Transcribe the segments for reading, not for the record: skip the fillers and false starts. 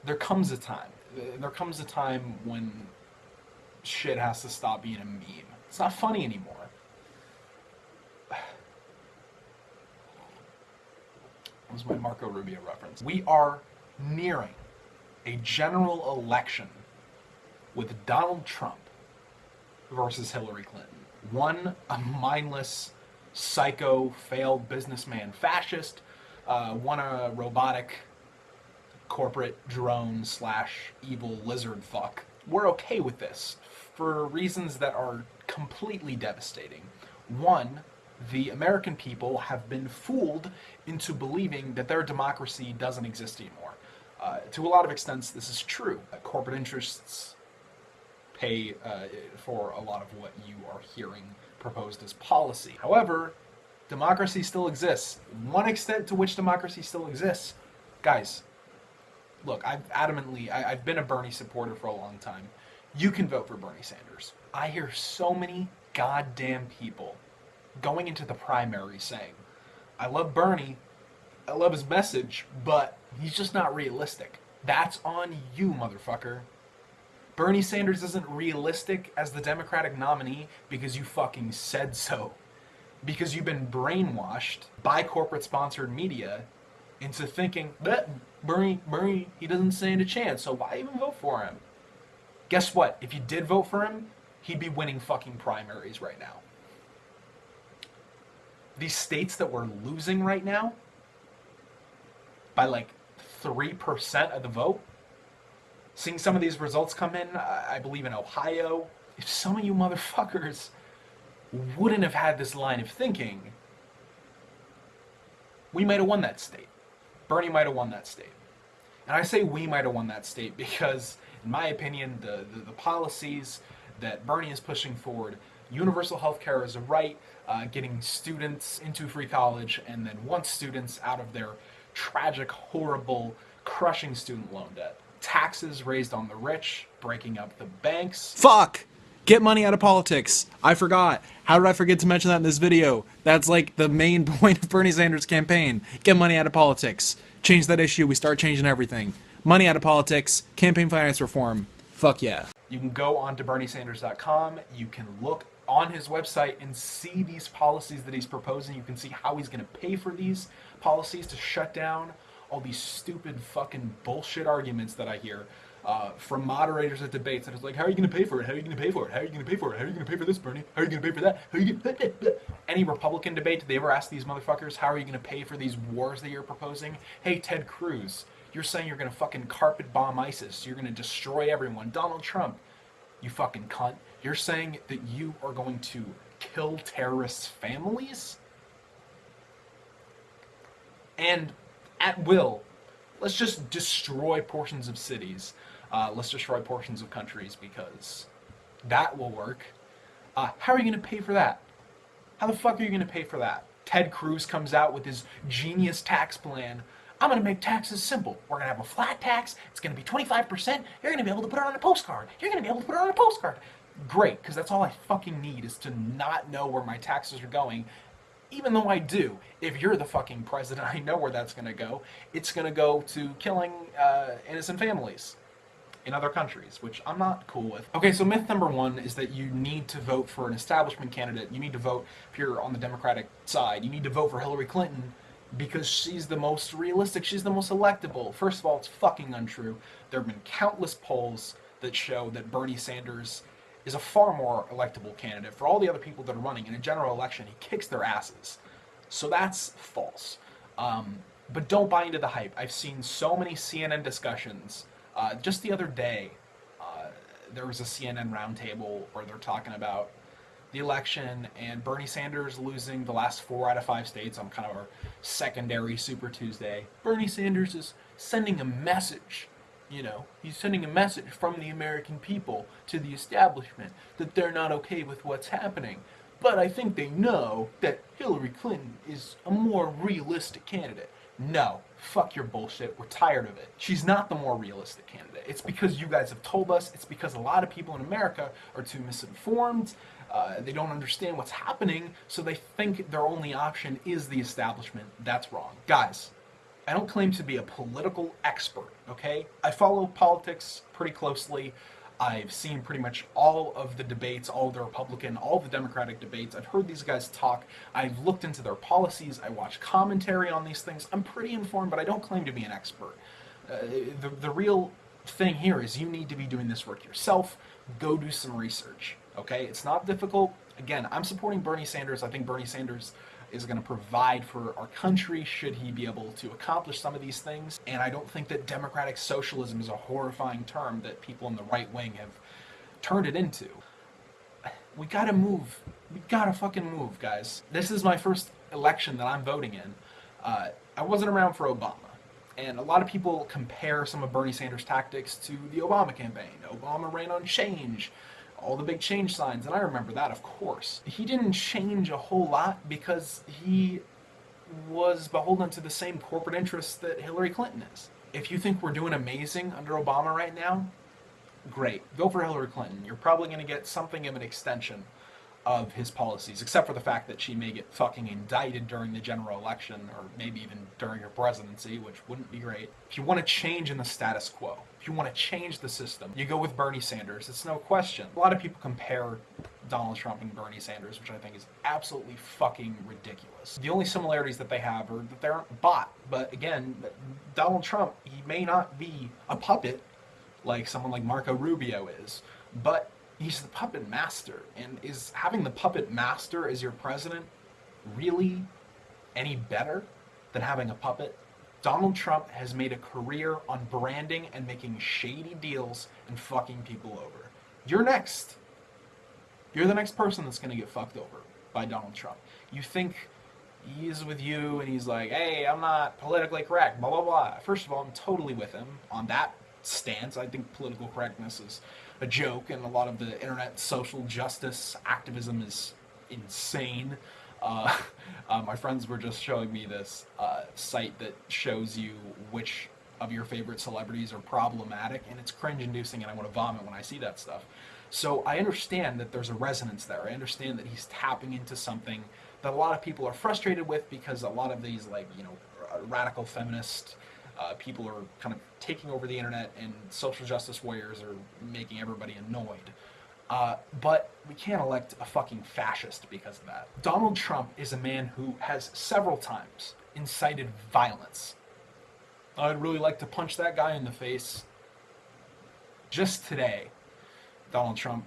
there comes a time. There comes a time when shit has to stop being a meme. It's not funny anymore. That was my Marco Rubio reference. We are nearing a general election with Donald Trump versus Hillary Clinton. One, a mindless, psycho, failed businessman fascist. One, a robotic, corporate drone slash evil lizard fuck. We're okay with this for reasons that are completely devastating. One, the American people have been fooled into believing that their democracy doesn't exist anymore. To a lot of extents, this is true. Corporate interests pay for a lot of what you are hearing proposed as policy. However, democracy still exists. One extent to which democracy still exists, guys, look, I've been a Bernie supporter for a long time. You can vote for Bernie Sanders. I hear so many goddamn people going into the primary saying, I love Bernie, I love his message, but he's just not realistic. That's on you, motherfucker. Bernie Sanders isn't realistic as the Democratic nominee because you fucking said so. Because you've been brainwashed by corporate-sponsored media into thinking that Bernie, he doesn't stand a chance, so why even vote for him? Guess what? If you did vote for him, he'd be winning fucking primaries right now. These states that we're losing right now by like 3% of the vote, seeing some of these results come in, I believe in Ohio, if some of you motherfuckers wouldn't have had this line of thinking, we might have won that state. Bernie might have won that state. And I say we might have won that state because, in my opinion, the policies that Bernie is pushing forward, universal health care is a right, getting students into free college, and then once students out of their tragic, horrible, crushing student loan debt. Taxes raised on the rich, breaking up the banks. Fuck! Get money out of politics. I forgot. How did I forget to mention that in this video? That's like the main point of Bernie Sanders' campaign. Get money out of politics. Change that issue, we start changing everything. Money out of politics, campaign finance reform. Fuck yeah. You can go on to berniesanders.com. You can look on his website and see these policies that he's proposing. You can see how he's going to pay for these policies to shut down all these stupid fucking bullshit arguments that I hear from moderators at debates that is like, how are you going to pay for it? How are you going to pay for it? How are you going to pay for it? How are you going to pay for this, Bernie? How are you going to pay for that? How are you going to... Any Republican debate, did they ever ask these motherfuckers, how are you going to pay for these wars that you're proposing? Hey, Ted Cruz, you're saying you're going to fucking carpet bomb ISIS. You're going to destroy everyone. Donald Trump, you fucking cunt. You're saying that you are going to kill terrorists' families? And at will, let's just destroy portions of cities. Let's destroy portions of countries because that will work. How are you going to pay for that? How the fuck are you going to pay for that? Ted Cruz comes out with his genius tax plan. I'm going to make taxes simple. We're going to have a flat tax. It's going to be 25%. You're going to be able to put it on a postcard. You're going to be able to put it on a postcard. Great, because that's all I fucking need is to not know where my taxes are going. Even though I do, if you're the fucking president, I know where that's going to go. It's going to go to killing innocent families in other countries, which I'm not cool with. Okay, so myth number one is that you need to vote for an establishment candidate. You need to vote, if you're on the Democratic side, you need to vote for Hillary Clinton because she's the most realistic, she's the most electable. First of all, it's fucking untrue. There have been countless polls that show that Bernie Sanders is a far more electable candidate. For all the other people that are running in a general election, he kicks their asses. So that's false. But don't buy into the hype. I've seen so many CNN discussions. Just the other day, there was a CNN roundtable where they're talking about the election and Bernie Sanders losing the last 4 out of 5 states on kind of our secondary Super Tuesday. Bernie Sanders is sending a message. You know, he's sending a message from the American people to the establishment that they're not okay with what's happening. But I think they know that Hillary Clinton is a more realistic candidate. No, fuck your bullshit. We're tired of it. She's not the more realistic candidate. It's because you guys have told us. It's because a lot of people in America are too misinformed. They don't understand what's happening, so they think their only option is the establishment. That's wrong. Guys, I don't claim to be a political expert, okay? I follow politics pretty closely. I've seen pretty much all of the debates, all of the Republican, all of the Democratic debates. I've heard these guys talk. I've looked into their policies. I watch commentary on these things. I'm pretty informed, but I don't claim to be an expert. The real thing here is you need to be doing this work yourself. Go do some research, okay? It's not difficult. Again, I'm supporting Bernie Sanders. I think Bernie Sanders is going to provide for our country should he be able to accomplish some of these things. And I don't think that democratic socialism is a horrifying term that people in the right wing have turned it into. We gotta move. We gotta fucking move, guys. This is my first election that I'm voting in. I wasn't around for Obama. And a lot of people compare some of Bernie Sanders' tactics to the Obama campaign. Obama ran on change, all the big change signs, and I remember that, of course. He didn't change a whole lot because he was beholden to the same corporate interests that Hillary Clinton is. If you think we're doing amazing under Obama right now, great. Go for Hillary Clinton. You're probably going to get something of an extension of his policies, except for the fact that she may get fucking indicted during the general election, or maybe even during her presidency, which wouldn't be great. If you want to change in the status quo, if you want to change the system, you go with Bernie Sanders. It's no question. A lot of people compare Donald Trump and Bernie Sanders, which I think is absolutely fucking ridiculous. The only similarities that they have are that they aren't bought. But again, Donald Trump, he may not be a puppet like someone like Marco Rubio is, but he's the puppet master. And is having the puppet master as your president really any better than having a puppet? Donald Trump has made a career on branding and making shady deals and fucking people over. You're next. You're the next person that's going to get fucked over by Donald Trump. You think he's with you and he's like, hey, I'm not politically correct, blah, blah, blah. First of all, I'm totally with him on that stance. I think political correctness is a joke, and a lot of the internet social justice activism is insane. My friends were just showing me this site that shows you which of your favorite celebrities are problematic, and it's cringe-inducing, and I want to vomit when I see that stuff. So I understand that there's a resonance there. I understand that he's tapping into something that a lot of people are frustrated with, because a lot of these, like, you know, radical feminist people are kind of taking over the internet, and social justice warriors are making everybody annoyed. But we can't elect a fucking fascist because of that. Donald Trump is a man who has several times incited violence. I'd really like to punch that guy in the face. Just today, Donald Trump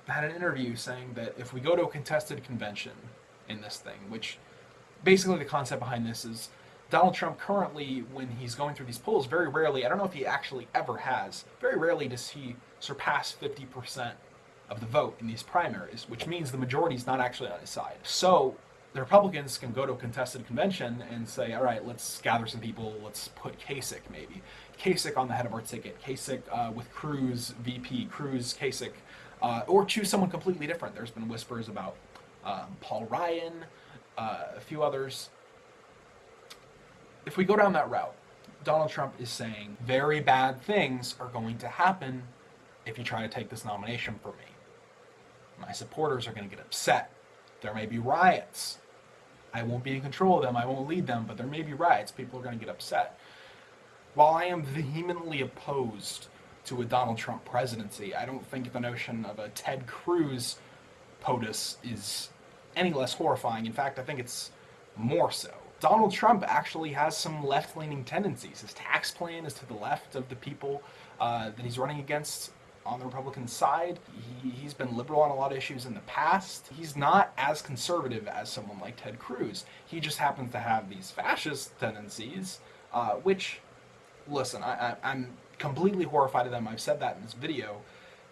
had an interview saying that if we go to a contested convention in this thing, which basically the concept behind this is Donald Trump currently, when he's going through these polls, very rarely, I don't know if he actually ever has, very rarely does he surpass 50% of the vote in these primaries, which means the majority is not actually on his side. So the Republicans can go to a contested convention and say, all right, let's gather some people, let's put Kasich maybe. Kasich on the head of our ticket, Kasich with Cruz, VP, Cruz, Kasich, or choose someone completely different. There's been whispers about Paul Ryan, a few others. If we go down that route, Donald Trump is saying very bad things are going to happen if you try to take this nomination from me. My supporters are going to get upset. There may be riots. I won't be in control of them. I won't lead them, but there may be riots. People are going to get upset. While I am vehemently opposed to a Donald Trump presidency, I don't think the notion of a Ted Cruz POTUS is any less horrifying. In fact, I think it's more so. Donald Trump actually has some left-leaning tendencies. His tax plan is to the left of the people that he's running against on the Republican side. He's been liberal on a lot of issues in the past. He's not as conservative as someone like Ted Cruz. He just happens to have these fascist tendencies, which, listen, I'm completely horrified of them. I've said that in this video.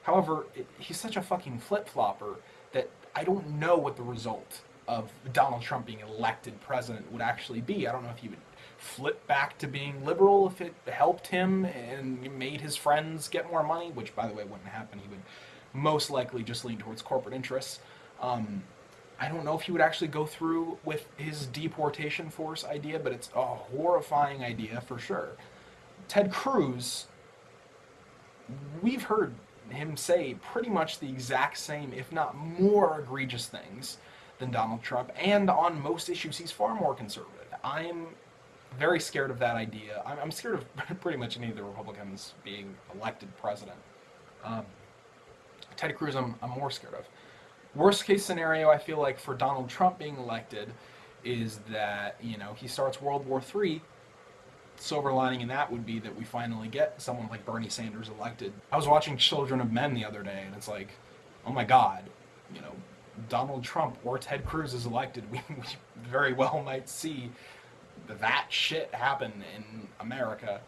However, he's such a fucking flip-flopper that I don't know what the result of Donald Trump being elected president would actually be. I don't know if he would flip back to being liberal if it helped him and made his friends get more money, which, by the way, wouldn't happen. He would most likely just lean towards corporate interests. I don't know if he would actually go through with his deportation force idea, but it's a horrifying idea for sure. Ted Cruz, we've heard him say pretty much the exact same, if not more egregious things than Donald Trump, and on most issues he's far more conservative. I'm Very scared of that idea. I'm scared of pretty much any of the Republicans being elected president. Um, Ted Cruz, I'm more scared of. Worst case scenario, I feel like for Donald Trump being elected is that, you know, he starts World War III. Silver lining in that would be that we finally get someone like Bernie Sanders elected. I was watching Children of Men the other day, and it's like, oh my God, you know, Donald Trump or Ted Cruz is elected. We very well might see that shit happen in America.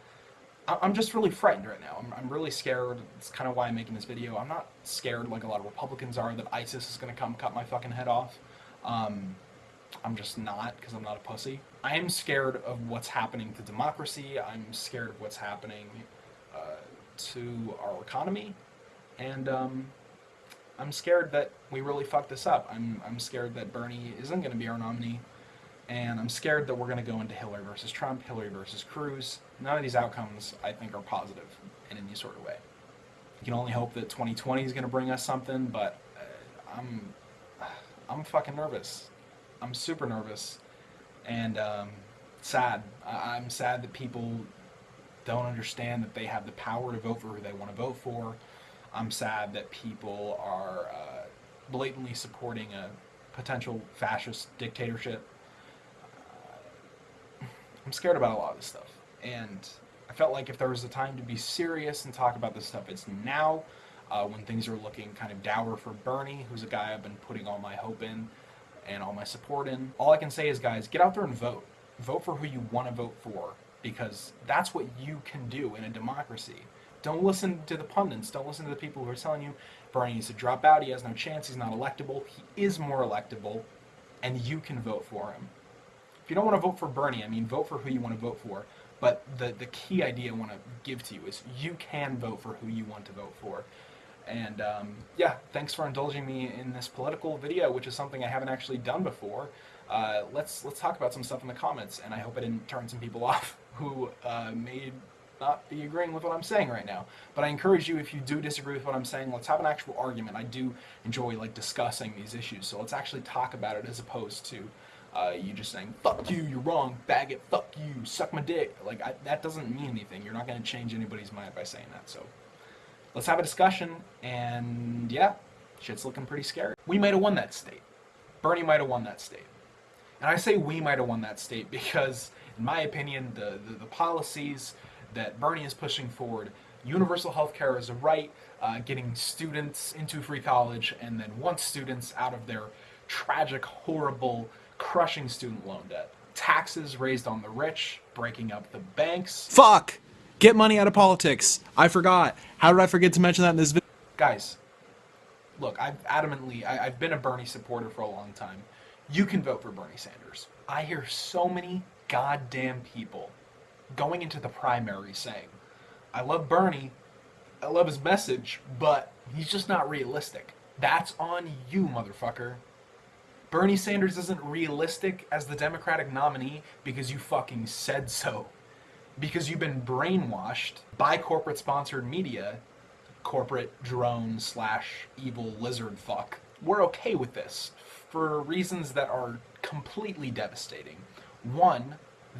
I'm just really frightened right now. I'm really scared. It's kind of why I'm making this video. I'm not scared like a lot of Republicans are that ISIS is going to come cut my fucking head off. I'm just not, because I'm not a pussy. I am scared of what's happening to democracy. I'm scared of what's happening to our economy. And I'm scared that we really fucked this up. I'm scared that Bernie isn't going to be our nominee. And I'm scared that we're going to go into Hillary versus Trump, Hillary versus Cruz. None of these outcomes, I think, are positive in any sort of way. You can only hope that 2020 is going to bring us something, but I'm fucking nervous. I'm super nervous, and sad. I'm sad that people don't understand that they have the power to vote for who they want to vote for. I'm sad that people are blatantly supporting a potential fascist dictatorship. I'm scared about a lot of this stuff, and I felt like if there was a time to be serious and talk about this stuff, it's now, when things are looking kind of dour for Bernie, who's a guy I've been putting all my hope in and all my support in. All I can say is, guys, get out there and vote. Vote for who you want to vote for, because that's what you can do in a democracy. Don't listen to the pundits. Don't listen to the people who are telling you Bernie needs to drop out, he has no chance, he's not electable. He is more electable, and you can vote for him. If you don't want to vote for Bernie, I mean, vote for who you want to vote for. But the key idea I want to give to you is you can vote for who you want to vote for. And yeah, thanks for indulging me in this political video, which is something I haven't actually done before. Let's talk about some stuff in the comments, and I hope I didn't turn some people off who may not be agreeing with what I'm saying right now. But I encourage you, if you do disagree with what I'm saying, let's have an actual argument. I do enjoy like discussing these issues, so let's actually talk about it as opposed to you just saying, fuck you, you're wrong, faggot, fuck you, suck my dick. Like, that doesn't mean anything. You're not going to change anybody's mind by saying that. So let's have a discussion, and yeah, shit's looking pretty scary. We might have won that state. Bernie might have won that state. And I say we might have won that state because, in my opinion, the policies that Bernie is pushing forward, universal health care is a right, getting students into free college, and then once students out of their tragic, horrible, crushing student loan debt. Taxes raised on the rich, breaking up the banks. Fuck! Get money out of politics. I forgot. How did I forget to mention that in this video? Guys, look, I've been a Bernie supporter for a long time. You can vote for Bernie Sanders. I hear so many goddamn people going into the primary saying, I love Bernie, I love his message, but he's just not realistic. That's on you, motherfucker. Bernie Sanders isn't realistic as the Democratic nominee because you fucking said so. Because you've been brainwashed by corporate-sponsored media, corporate drone / evil lizard fuck. We're okay with this for reasons that are completely devastating. One,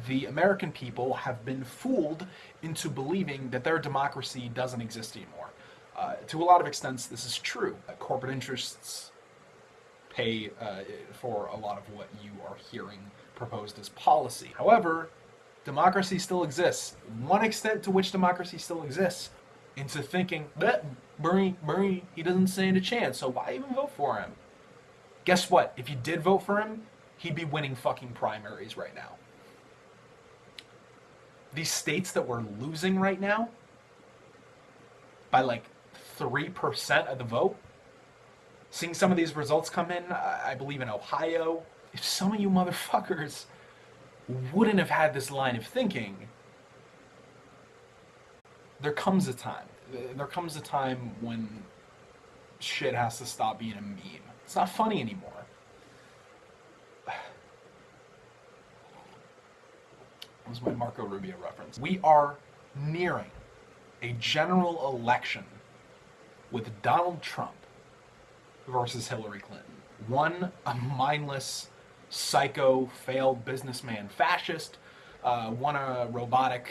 the American people have been fooled into believing that their democracy doesn't exist anymore. To a lot of extents, this is true. Corporate interests pay for a lot of what you are hearing proposed as policy. However, democracy still exists. One extent to which democracy still exists, into thinking that Bernie, he doesn't stand a chance, so why even vote for him? Guess what? If you did vote for him, he'd be winning fucking primaries right now. These states that we're losing right now by like 3% of the vote, seeing some of these results come in, I believe in Ohio, if some of you motherfuckers wouldn't have had this line of thinking, there comes a time when shit has to stop being a meme. It's not funny anymore. That was my Marco Rubio reference. We are nearing a general election with Donald Trump versus Hillary Clinton. One, a mindless, psycho, failed businessman fascist. one a robotic